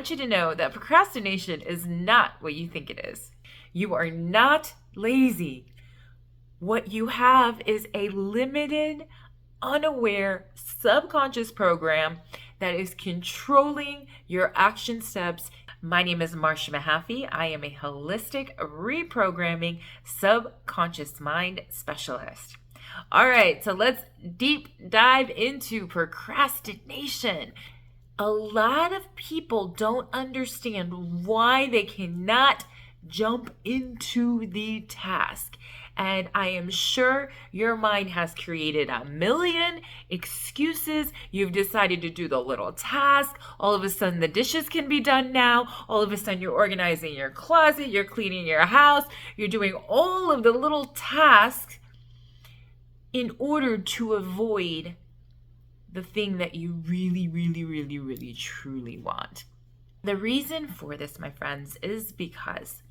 want you to know that procrastination is not what you think it is. You are not lazy. What you have is a limited, unaware, subconscious program that is controlling your action steps. My name is Marsha Mahaffey. I am a holistic reprogramming subconscious mind specialist. All right, so let's deep dive into procrastination. A lot of people don't understand why they cannot jump into the task. And I am sure your mind has created a million excuses. You've decided to do the little task. All of a sudden the dishes can be done now. All of a sudden you're organizing your closet. You're cleaning your house. You're doing all of the little tasks in order to avoid the thing that you really, truly want. The reason for this, my friends, is because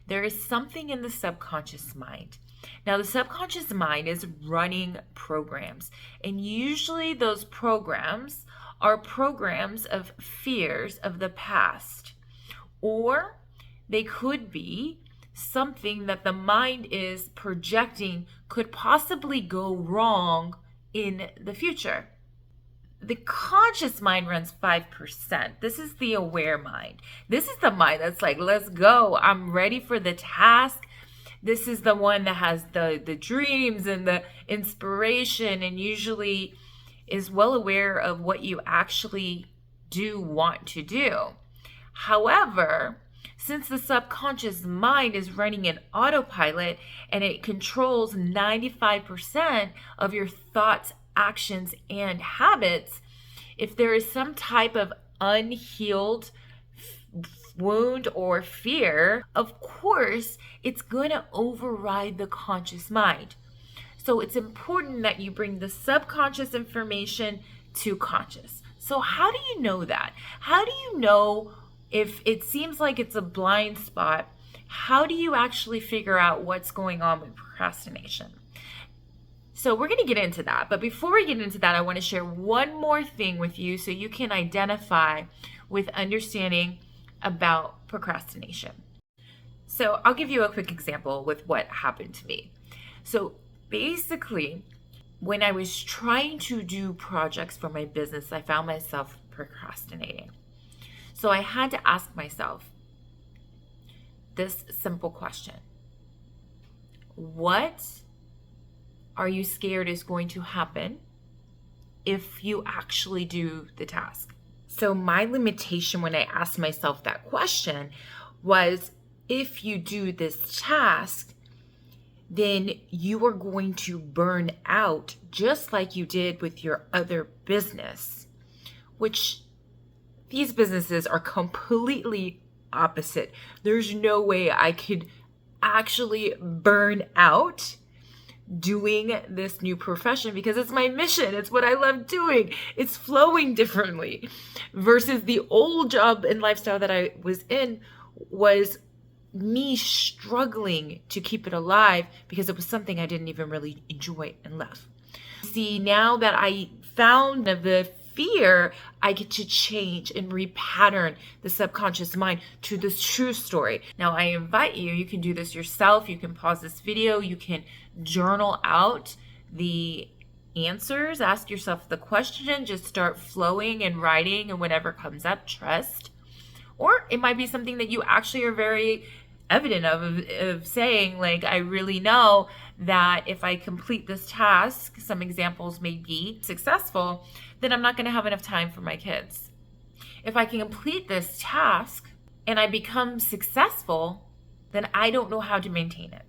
there is something in the subconscious mind. Now, the subconscious mind is running programs, and usually those programs are programs of fears of the past, or they could be something that the mind is projecting could possibly go wrong in the future. The conscious mind runs 5%. This is the aware mind. This is the mind that's like, let's go. I'm ready for the task. This is the one that has the dreams and the inspiration and usually is well aware of what you actually do want to do. However, since the subconscious mind is running an autopilot and it controls 95% of your thoughts, actions, and habits, if there is some type of unhealed wound or fear, of course, it's going to override the conscious mind. So it's important that you bring the subconscious information to conscious. So how do you know that? How do you know if it seems like it's a blind spot? How do you actually figure out what's going on with procrastination? So we're going to get into that. But before we get into that, I want to share one more thing with you so you can identify with understanding about procrastination. So I'll give you a quick example with what happened to me. So basically, when I was trying to do projects for my business, I found myself procrastinating. So I had to ask myself this simple question. What are you scared is going to happen if you actually do the task? So my limitation when I asked myself that question was, if you do this task, then you are going to burn out just like you did with your other business, which these businesses are completely opposite. There's no way I could actually burn out doing this new profession because it's my mission. It's what I love doing. It's flowing differently versus the old job and lifestyle that I was in was me struggling to keep it alive because it was something I didn't even really enjoy and love. See, now that I found the fear, I get to change and repattern the subconscious mind to the true story. Now, I invite you, you can do this yourself. You can pause this video. You can journal out the answers. Ask yourself the question. Just start flowing and writing, and whatever comes up, trust. Or it might be something that you actually are very evident of saying, like, I really know that if I complete this task, some examples may be successful, then I'm not going to have enough time for my kids. If I can complete this task and I become successful, then I don't know how to maintain it.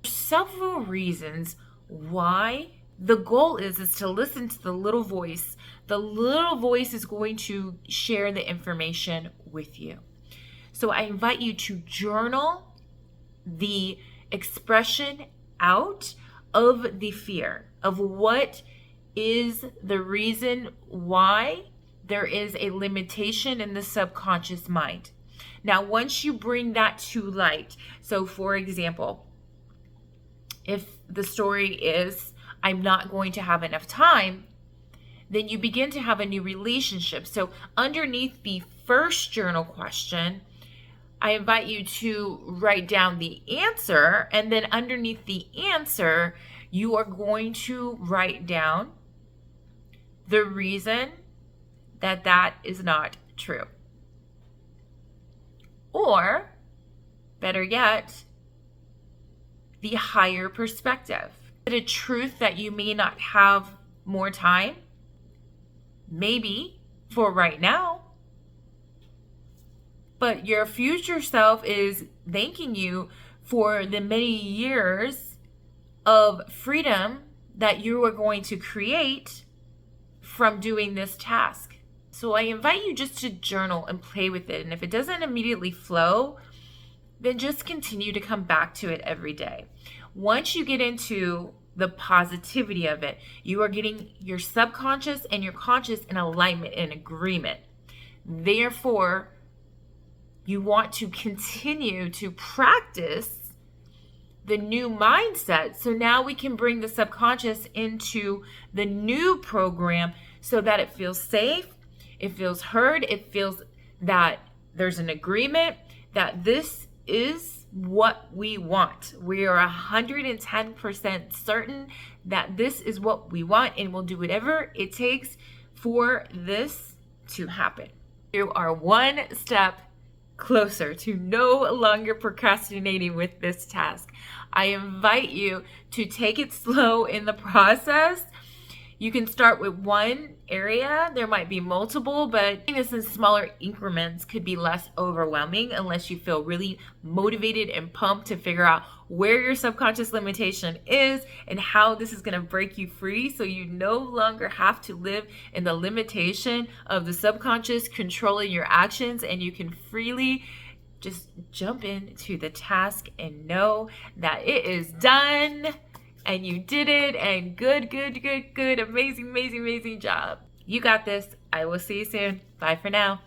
There's several reasons why. The goal is to listen to the little voice. The little voice is going to share the information with you. So I invite you to journal the expression out of the fear of what is the reason why there is a limitation in the subconscious mind. Now, once you bring that to light, so for example, if the story is, I'm not going to have enough time, then you begin to have a new relationship. So underneath the first journal question, I invite you to write down the answer, and then underneath the answer, you are going to write down the reason that that is not true. Or, better yet, the higher perspective. Is it a truth that you may not have more time? Maybe for right now. But your future self is thanking you for the many years of freedom that you are going to create from doing this task. So I invite you just to journal and play with it. And if it doesn't immediately flow, then just continue to come back to it every day. Once you get into the positivity of it, you are getting your subconscious and your conscious in alignment, in agreement. Therefore, you want to continue to practice the new mindset. So now we can bring the subconscious into the new program so that it feels safe, it feels heard, it feels that there's an agreement, that this is what we want. We are 110% certain that this is what we want, and we'll do whatever it takes for this to happen. You are one step closer to no longer procrastinating with this task. I invite you to take it slow in the process. You can start with one area. There might be multiple, but doing this in smaller increments could be less overwhelming unless you feel really motivated and pumped to figure out where your subconscious limitation is and how this is going to break you free, so you no longer have to live in the limitation of the subconscious controlling your actions, and you can freely just jump into the task and know that it is done. And you did it, and good, amazing job. You got this. I will see you soon. Bye for now.